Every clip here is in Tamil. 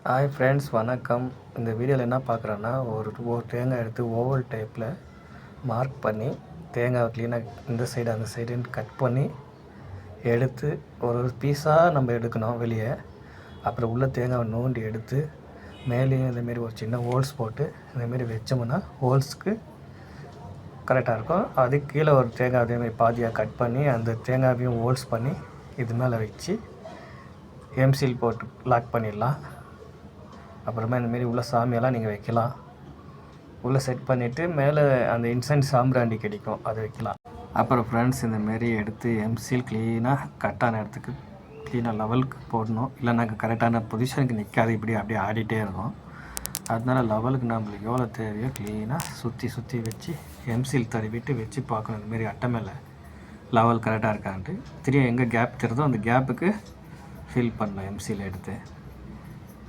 ஹாய் ஃப்ரெண்ட்ஸ், வணக்கம். இந்த வீடியோவில் என்ன பார்க்குறோன்னா, ஒரு தேங்காய் எடுத்து ஓவல் டைப்பில் மார்க் பண்ணி தேங்காய் க்ளீனாக இந்த சைடு அந்த சைடுன்னு கட் பண்ணி எடுத்து ஒரு பீஸாக நம்ம எடுக்கணும் வெளியே. அப்புறம் உள்ள தேங்காவை நோண்டி எடுத்து மேலேயும் இந்தமாரி ஒரு சின்ன ஹோல்ஸ் போட்டு இந்தமாரி வச்சோம்னா ஹோல்ஸ்க்கு கரெக்டாக இருக்கும். அதுக்கு கீழே ஒரு தேங்காய் அதேமாதிரி பாதியாக கட் பண்ணி அந்த தேங்காயையும் ஹோல்ஸ் பண்ணி இது மேலே வச்சு எம்சீல் போட்டு லாக் பண்ணிடலாம். அப்புறமா இந்தமாரி உள்ள சாமியெல்லாம் நீங்கள் வைக்கலாம். உள்ளே செட் பண்ணிவிட்டு மேலே அந்த இன்சென்ட் சாம்பிராண்டி கிடைக்கும், அதை வைக்கலாம். அப்புறம் ஃப்ரெண்ட்ஸ், இந்தமாரி எடுத்து எம்சீல் க்ளீனாக கரெக்டான இடத்துக்கு க்ளீனாக லெவலுக்கு போடணும். இல்லை நாங்கள் கரெக்டான பொசிஷனுக்கு நிற்காது, இப்படி அப்படியே ஆடிட்டே இருக்கும். அதனால லெவலுக்கு நம்மளுக்கு எவ்வளோ தேவையோ க்ளீனாக சுற்றி வச்சு எம்சீல் தடவிட்டு வச்சு பார்க்கணும். இந்தமாரி அட்டை மேலே லெவல் கரெக்டாக இருக்கான்ட்டு திரும்ப எங்கே கேப் தெரியுதோ அந்த கேப்புக்கு ஃபில் பண்ணலாம். எம்சீல் எடுத்து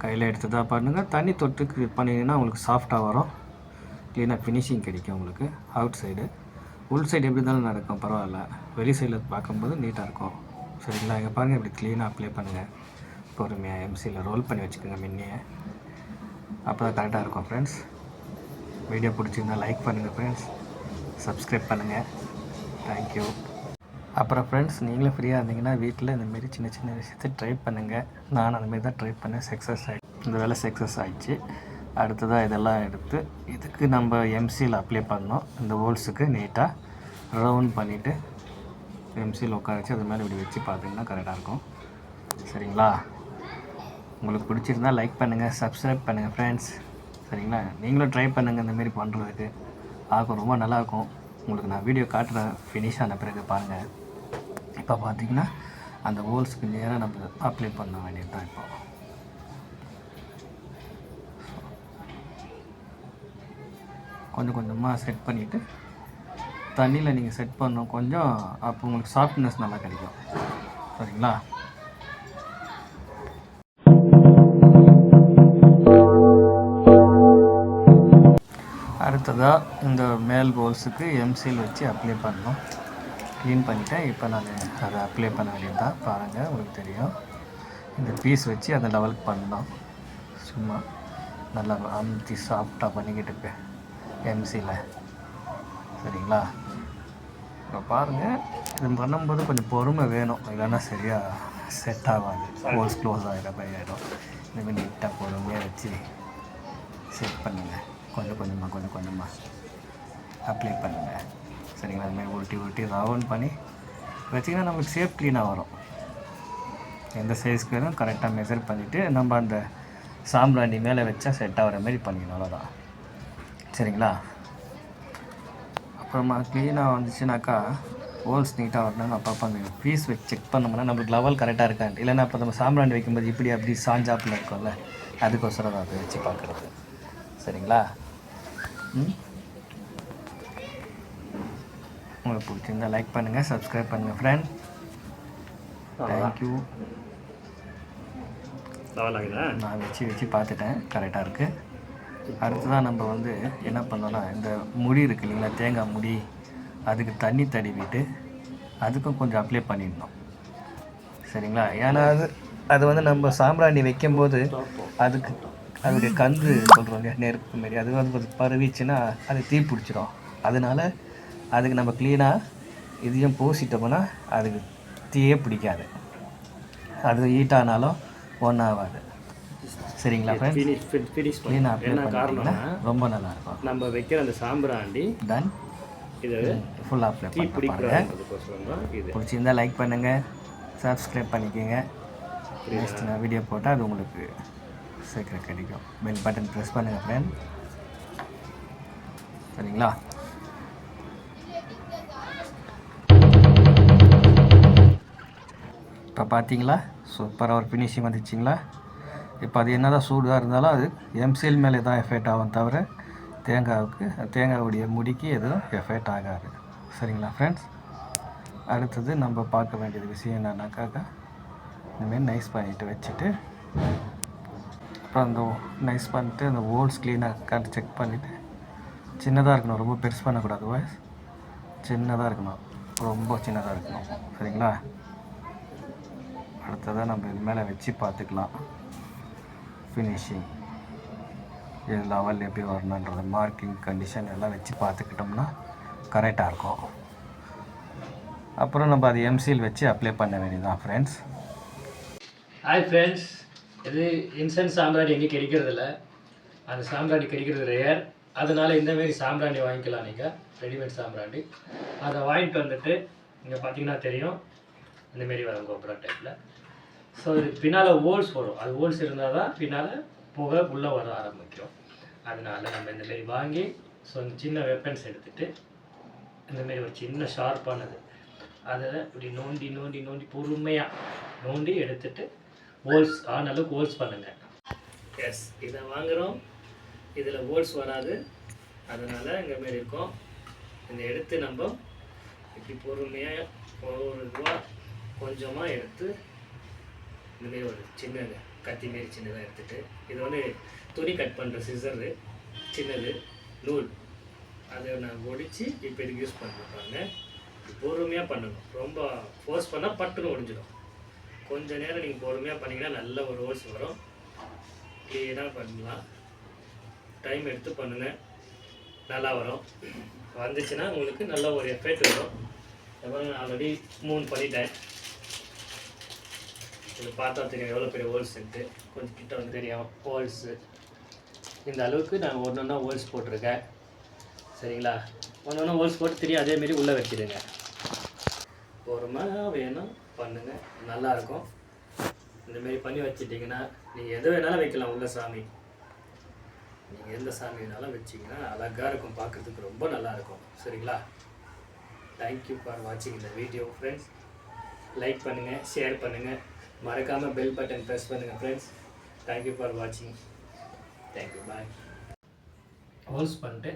கையில் எடுத்ததாக பண்ணுங்கள். தண்ணி தொட்டுக்கு பண்ணிங்கன்னா உங்களுக்கு சாஃப்டாக வரும், க்ளீனாக ஃபினிஷிங் கிடைக்கும் உங்களுக்கு. அவுட் சைடு உள் சைடு எப்படி இருந்தாலும் நடக்கும், பரவாயில்ல. வெளி சைடில் பார்க்கும்போது நீட்டாக இருக்கும். சரிங்களா? இங்கே பாருங்கள், இப்படி க்ளீனாக அப்ளை பண்ணுங்கள். பொறுமையாக எம்சியில் ரோல் பண்ணி வச்சுக்கோங்க முன்னையே, அப்போ தான் கரெக்டாக இருக்கும். ஃப்ரெண்ட்ஸ், வீடியோ பிடிச்சிருந்தால் லைக் பண்ணுங்கள் ஃப்ரெண்ட்ஸ், சப்ஸ்கிரைப் பண்ணுங்கள். தேங்க்யூ. அப்புறம் ஃப்ரெண்ட்ஸ், நீங்களும் ஃப்ரீயாக இருந்தீங்கன்னா வீட்டில் இந்தமாரி சின்ன சின்ன விஷயத்தை ட்ரை பண்ணுங்கள். நான் அந்தமாரி தான் ட்ரை பண்ணேன், சக்ஸஸ் ஆகிடுச்சு. இந்த வேலை சக்ஸஸ் ஆகிடுச்சு. அடுத்ததாக இதெல்லாம் எடுத்து இதுக்கு நம்ம எம்சியில் அப்ளை பண்ணோம். இந்த ஹோல்ஸுக்கு நீட்டாக ரவுண்ட் பண்ணிவிட்டு எம்சியில் உட்கார வச்சு அது மேலே இப்படி வச்சு பார்த்தீங்கன்னா கரெக்டாக இருக்கும். சரிங்களா? உங்களுக்கு பிடிச்சிருந்தால் லைக் பண்ணுங்கள், சப்ஸ்கிரைப் பண்ணுங்கள் ஃப்ரெண்ட்ஸ். சரிங்களா? நீங்களும் ட்ரை பண்ணுங்கள் இந்தமாரி பண்ணுறதுக்கு. பார்க்க ரொம்ப நல்லாயிருக்கும். உங்களுக்கு நான் வீடியோ காட்டுறேன் ஃபினிஷ் ஆன பிறகு பாருங்கள். இப்போ பார்த்திங்கன்னா அந்த ஹோல்ஸுக்கு நேராக நம்ம அப்ளை பண்ண வேண்டியது தான். இப்போ கொஞ்சம் கொஞ்சமாக செட் பண்ணிவிட்டு தண்ணியில் நீங்கள் செட் பண்ணணும் கொஞ்சம், அப்போ உங்களுக்கு சாஃப்ட்னஸ் நல்லா கிடைக்கும். சரிங்களா? அடுத்ததாக இந்த மேல் ஹோல்ஸுக்கு எம்சீல் வச்சு அப்ளை பண்ணணும். க்ளீன் பண்ணிவிட்டேன். இப்போ நான் அதை அப்ளை பண்ண வேண்டியது தான். பாருங்கள், உங்களுக்கு தெரியும். இந்த பீஸ் வச்சு அந்த லெவலுக்கு பண்ணணும். சும்மா நல்லா அமுத்தி சாஃப்டாக பண்ணிக்கிட்டு இருக்கேன் எம்சியில். சரிங்களா? இப்போ பாருங்கள், இது பண்ணும்போது கொஞ்சம் பொறுமை வேணும், இல்லைன்னா சரியாக செட் ஆகாது. ஹோல்ஸ் க்ளோஸ் ஆகிடும், பையாயிடும். இந்தமாதிரி நீட்டாக பொறுமையாக வச்சு செட் பண்ணுங்கள். கொஞ்சம் கொஞ்சமாக அப்ளை பண்ணுங்கள். சரிங்களா? அதுமாதிரி உருட்டி ரவுண்ட் பண்ணி வச்சிங்கன்னா நம்மளுக்கு சேஃப் க்ளீனாக வரும். எந்த சைஸ்க்கு வேணும் கரெக்டாக மெஷர் பண்ணிவிட்டு நம்ம அந்த சாம்பிராணி மேலே வச்சா செட் ஆகிற மாதிரி பண்ணிக்கணும், அவ்வளோதான். சரிங்களா? அப்புறமா க்ளீனாக வந்துச்சுனாக்கா ஹோல்ஸ் நீட்டாக வரணும். அப்பப்போ அந்த பீஸ் வச்சு செக் பண்ணோம்னா நம்மளுக்கு லெவல் கரெக்டாக இருக்காது. இல்லைன்னா அப்போ நம்ம சாம்பிராணி வைக்கும்போது இப்படி அப்படி சாஞ்சாப்பில் இருக்கும்ல, அதுக்கோசரம் தான் அதை வச்சு பார்க்குறது. சரிங்களா? உங்களுக்கு பிடிச்சிருந்தால் லைக் பண்ணுங்கள், சப்ஸ்கிரைப் பண்ணுங்கள் ஃப்ரெண்ட். தேங்க்யூ. நான் வச்சு பார்த்துட்டேன், கரெக்டாக இருக்குது. அடுத்ததான் நம்ம என்ன பண்ணோன்னா, இந்த முடி இருக்குது இல்லைங்களா, தேங்காய் முடி, அதுக்கு தண்ணி தடவிட்டு அதுக்கும் கொஞ்சம் அப்ளை பண்ணிடணும். சரிங்களா? ஏன்னா அது நம்ம சாம்பிராணி வைக்கும்போது அதுக்கு அதோடைய கன்று சொல்கிறோங்க, நெருப்பு மாரி, அது பரவிச்சுன்னா அது தீ பிடிச்சிடும். அதனால் அதுக்கு நம்ம க்ளீனாக இதையும் பூசிட்டோம்னா அதுக்கு தீயே பிடிக்காது. அது ஹீட்டானாலும் ஒன்றாகாது. சரிங்களா ஃப்ரெண்ட்ஸ்? க்ளீனாக அப்ளை பண்ணிட்டீங்கன்னா ரொம்ப நல்லாயிருக்கும். நம்ம வைக்கிற அந்த சாம்பிராண்டி டன் இது ஃபுல்லாக அப்ளை பண்ணி பாருங்கள். பிடிச்சிருந்தால் லைக் பண்ணுங்கள், சப்ஸ்கிரைப் பண்ணிக்கோங்க. நெக்ஸ்ட் நான் வீடியோ போட்டால் அது உங்களுக்கு சீக்கிரம் கிடைக்கும். பெல் பட்டன் ப்ரெஸ் பண்ணுங்கள் ஃப்ரெண்ட். சரிங்களா? இப்போ பார்த்தீங்களா, சூப்பராக ஒரு ஃபினிஷிங் வந்துச்சிங்களா? இப்போ அது என்ன தான் சூடாக இருந்தாலும் அது எம்சிஎல் மேலே தான் எஃபெக்ட் ஆகும், தவிர தேங்காவுடைய முடிக்கு எதுவும் எஃபெக்ட் ஆகாது. சரிங்களா ஃப்ரெண்ட்ஸ்? அடுத்தது நம்ம பார்க்க வேண்டியது விஷயம் என்னன்னாக்கா, இந்தமாரி நைஸ் பண்ணிவிட்டு வச்சுட்டு அப்புறம் அந்த நைஸ் பண்ணிட்டு அந்த ஹோல்ஸ் க்ளீனாக செக் பண்ணிவிட்டு, சின்னதாக இருக்கணும், ரொம்ப பெருசு பண்ணக்கூடாது. வாய்ஸ் சின்னதாக இருக்கணும், ரொம்ப சின்னதாக இருக்கணும். சரிங்களா? அடுத்ததாக நம்ம இது மேலே வச்சு பார்த்துக்கலாம். ஃபினிஷிங், இது லெவல் எப்படி வரணுன்றது மார்க்கிங் கண்டிஷன் எல்லாம் வச்சு பார்த்துக்கிட்டோம்னா கரெக்டாக இருக்கும். அப்புறம் நம்ம அது எம்சில் வச்சு அப்ளை பண்ண வேண்டியதுதான் ஃப்ரெண்ட்ஸ். ஹாய் ஃப்ரெண்ட்ஸ், இது இன்சென்ட் சாம்பிராணி எங்கே கிடைக்கிறதில்ல, அந்த சாம்பிராணி கிடைக்கிறது ரேர். அதனால் இந்தமாரி சாம்பிராணி வாங்கிக்கலாம் நீங்கள், ரெடிமேட் சாம்பிராணி. அதை வாங்கிட்டு வந்துட்டு இங்கே பார்த்தீங்கன்னா தெரியும், இந்தமாரி வரும் கோபுரம் டைப்பில். ஸோ இது பின்னால் ஹோல்ஸ் வரும், அது ஹோல்ஸ் இருந்தால் தான் பின்னால் புகை உள்ளே வர ஆரம்பிக்கும். அதனால் நம்ம இந்தமாரி வாங்கி ஸோ சின்ன வெப்பன்ஸ் எடுத்துகிட்டு இந்தமாரி ஒரு சின்ன ஷார்ப்பானது அதை இப்படி நோண்டி நோண்டி நோண்டி பொறுமையாக நோண்டி எடுத்துகிட்டு ஹோல்ஸ் ஆன அளவுக்கு ஹோல்ஸ் பண்ணுங்கள். எஸ், இதை வாங்குகிறோம், இதில் ஹோல்ஸ் வராது, அதனால் இந்தமாரி இருக்கும். இந்த எடுத்து நம்ம இப்படி பொறுமையாக ஒரு ரூபா கொஞ்சமாக எடுத்து இந்தமாரி ஒரு சின்ன கத்தி மாரி சின்னதாக எடுத்துகிட்டு, இது வந்து துணி கட் பண்ணுற சிசரு சின்னது நூல், அதை நான் ஒடிச்சு இப்போ இதுக்கு யூஸ் பண்ணிருப்பாங்க. பொறுமையாக பண்ணணும், ரொம்ப ஃபோர்ஸ் பண்ணால் பட்டுன்னு ஒடிஞ்சிடும். கொஞ்சம் நேரம் நீங்கள் பொறுமையாக பண்ணிங்கன்னா நல்ல ஒரு ஹோல்ஸ் வரும். க்ளீனாக பண்ணலாம், டைம் எடுத்து பண்ணுங்கள், நல்லா வரும். வந்துச்சுன்னா உங்களுக்கு நல்ல ஒரு எஃபெக்ட் வரும். அப்புறம் நான் ஆல்ரெடி 3 பண்ணிட்டேன். இது பார்த்தா தெரியும் எவ்வளோ பெரிய ஹோல்ஸ் இருக்குது, கொஞ்சம் கிட்ட வந்து தெரியும் ஹோல்ஸு. இந்த அளவுக்கு நான் ஒன்று ஒன்றா ஹோல்ஸ் போட்டிருக்கேன், சரிங்களா? ஒன்று ஒன்றா ஹோல்ஸ் போட்டு தெரியும், அதேமாரி உள்ளே வச்சுடுங்க. பொறுமையாக வேணும் பண்ணுங்கள், நல்லாயிருக்கும். இந்தமாரி பண்ணி வச்சுட்டிங்கன்னா நீங்கள் எது வேணாலும் வைக்கலாம் உள்ள சாமி. நீங்கள் எந்த சாமி வேணாலும் வச்சிங்கன்னா அழகாக இருக்கும், பார்க்குறதுக்கு ரொம்ப நல்லாயிருக்கும், சரிங்களா? தேங்க்யூ ஃபார் வாட்சிங் இந்த வீடியோ ஃப்ரெண்ட்ஸ். லைக் பண்ணுங்கள், ஷேர் பண்ணுங்கள், மறக்காமல் பெல் பட்டன் ப்ரெஸ் பண்ணுங்கள் ஃப்ரெண்ட்ஸ். தேங்க்யூ ஃபார் வாட்சிங், தேங்க்யூ, பாய். ஹோல்ஸ் பண்ணிட்டு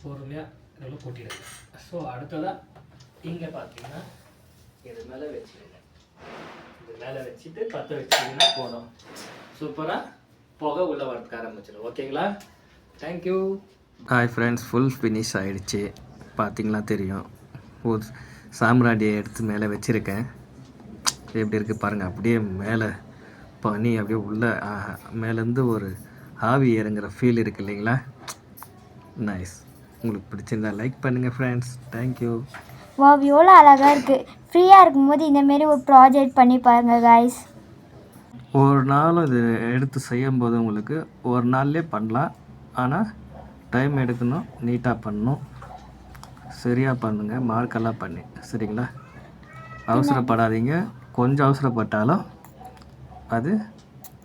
பொறுமையாக இதில் கூட்டிடுங்க. ஸோ அடுத்ததாக இங்கே பார்த்தீங்கன்னா இது மேலே வச்சுடுங்க. இது மேலே வச்சுட்டு பற்ற வச்சிங்கன்னா போதும், சூப்பராக புகை உள்ளே வரதுக்கு ஆரம்பிச்சிடும். ஓகேங்களா? Thank you. Hi friends, full finish ஆகிடுச்சு, பார்த்தீங்களா தெரியும். ஒரு சாம்பிராணியை எடுத்து மேலே வச்சுருக்கேன், எப்படி இருக்குது பாருங்கள். அப்படியே மேலே பனி அப்படியே உள்ளே மேலேருந்து ஒரு ஆவி இறங்குற ஃபீல் இருக்குது இல்லைங்களா? நைஸ். உங்களுக்கு பிடிச்சிருந்தா லைக் பண்ணுங்கள் ஃப்ரெண்ட்ஸ். தேங்க்யூ. வாவ், எவ்வளோ அழகாக இருக்குது. ஃப்ரீயாக இருக்கும்போது இந்தமாரி ஒரு ப்ராஜெக்ட் பண்ணி பாருங்கள் காய்ஸ். ஒரு நாளும் இது எடுத்து செய்யும்போது உங்களுக்கு ஒரு நாள்லேயே பண்ணலாம், ஆனால் டைம் எடுக்கணும், நீட்டாக பண்ணணும், சரியாக பண்ணுங்கள், மார்க்கெல்லாம் பண்ணி, சரிங்களா? அவசரப்படாதீங்க, கொஞ்சம் அவசரப்பட்டாலும் அது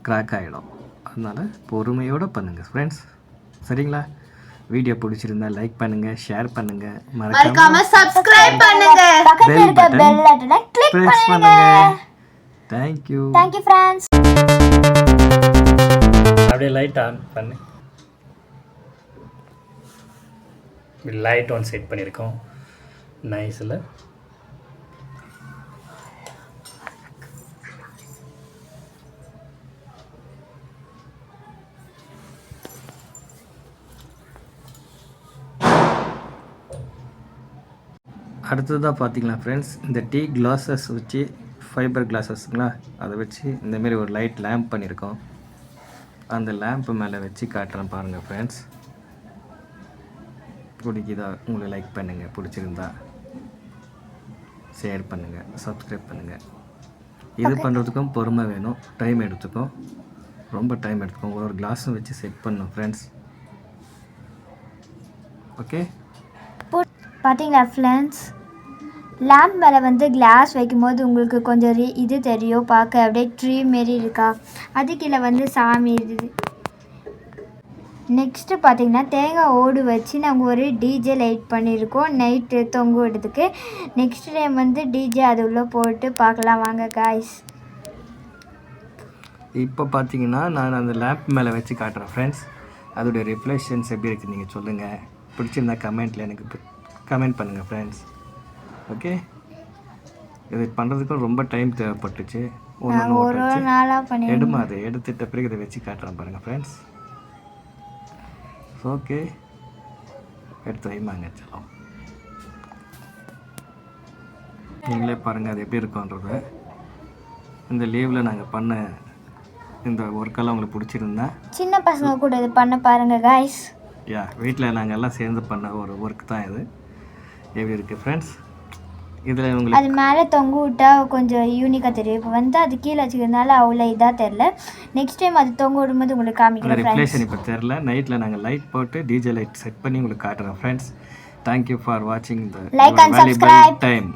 கிராக் ஆகிடும். அதனால் பொறுமையோடு பண்ணுங்கள் ஃப்ரெண்ட்ஸ், சரிங்களா? வீடியோ பிடிச்சிருந்தா லைக் பண்ணுங்கள், ஷேர் பண்ணுங்கள், மறக்காம சப்ஸ்கிரைப் பண்ணுங்க, பக்கத்துல இருக்க பெல் பட்டனை கிளிக் பண்ணுங்க. தேங்க்யூ. Thank you friends. அப்படியே லைட் ஆன் பண்ணு. லைட் ஆன் செட் பண்ணியிருக்கோம், நைஸில். அடுத்ததாக பார்த்தீங்களா ஃப்ரெண்ட்ஸ், இந்த டீ கிளாஸஸ் வச்சு, ஃபைபர் கிளாஸஸ்ங்களா, அதை வச்சு இந்தமாரி ஒரு லைட் லேம்ப் பண்ணியிருக்கோம். அந்த லேம்ப்பு மேலே வச்சு காட்டுறேன் பாருங்கள் ஃப்ரெண்ட்ஸ். பிடிக்குதா? உங்களுக்கு லைக் பண்ணுங்கள், பிடிச்சிருந்தா ஷேர் பண்ணுங்கள், சப்ஸ்கிரைப் பண்ணுங்கள். இது பண்ணுறதுக்கும் பொறுமை வேணும், டைம் எடுத்துக்கும், ரொம்ப டைம் எடுத்துக்கும். ஒரு கிளாஸும் வச்சு செட் பண்ணணும் ஃப்ரெண்ட்ஸ். ஓகே, பார்த்தீங்களா ஃப்ரெண்ட்ஸ், லேம்ப் மேலே வந்து கிளாஸ் வைக்கும்போது உங்களுக்கு கொஞ்சம் இது தெரியும், பார்க்க அப்படியே ட்ரீ மாரி இருக்கா, அது கீழே வந்து சாமி இருக்குது. நெக்ஸ்ட்டு பார்த்தீங்கன்னா தேங்காய் ஓடு வச்சு நாங்கள் ஒரு டிஜே லைட் பண்ணியிருக்கோம் நைட்டு தொங்க விடுறதுக்கு. நெக்ஸ்ட் டைம் வந்து டிஜே அது உள்ளே போட்டு பார்க்கலாம் வாங்க காய்ஸ். இப்போ பார்த்தீங்கன்னா நான் அந்த லேம்ப் மேலே வச்சு காட்டுறேன் ஃப்ரெண்ட்ஸ். அதோடைய ரிஃப்ளெக்ஷன்ஸ் எப்படி இருக்குது நீங்கள் சொல்லுங்கள். பிடிச்சிருந்தா கமெண்ட்டில் எனக்கு கமெண்ட் பண்ணுங்கள் ஃப்ரெண்ட்ஸ். ஓகே, இது பண்ணுறதுக்கும் ரொம்ப டைம் தேவைப்பட்டுச்சு. ஒரு நாளாக பண்ணி எடுமா அதை எடுத்துட்ட பிறகு இதை வச்சு காட்டுறேன் பாருங்கள் ஃப்ரெண்ட்ஸ். ஓகே, எடுத்து வைமாங்க செல்லம். நீங்களே பாருங்கள் அது எப்படி இருக்குன்றத. இந்த லீவில் நாங்கள் பண்ண இந்த ஒர்க்கெல்லாம் உங்களுக்கு பிடிச்சிருந்தா சின்ன பசங்க கூட இது பண்ண பாருங்கள் காய்ஸ். வீட்டில் நாங்கள் எல்லாம் சேர்ந்து பண்ண ஒரு ஒர்க் தான் இது. எப்படி இருக்குது ஃப்ரெண்ட்ஸ்? இதில் உங்களுக்கு அது மேலே தொங்க விட்டா கொஞ்சம் யூனிக்காக தெரியும். இப்போ வந்து அது கீழே வச்சுக்கிறதுனால அவ்வளோ இதாக தெரில. நெக்ஸ்ட் டைம் அது தொங்க விடும்போது உங்களுக்கு காமிக்கிறேன் ஃப்ரெண்ட்ஸ். ரிஃப்ளெக்ஷன் இப்போ தெரில. நைட்டில் நாங்கள் லைட் போட்டு டிஜே லைட் செட் பண்ணி உங்களுக்கு காட்டுறோம் ஃப்ரெண்ட்ஸ். தேங்க்யூ ஃபார் வாட்சிங் த Like and subscribe. டைம்.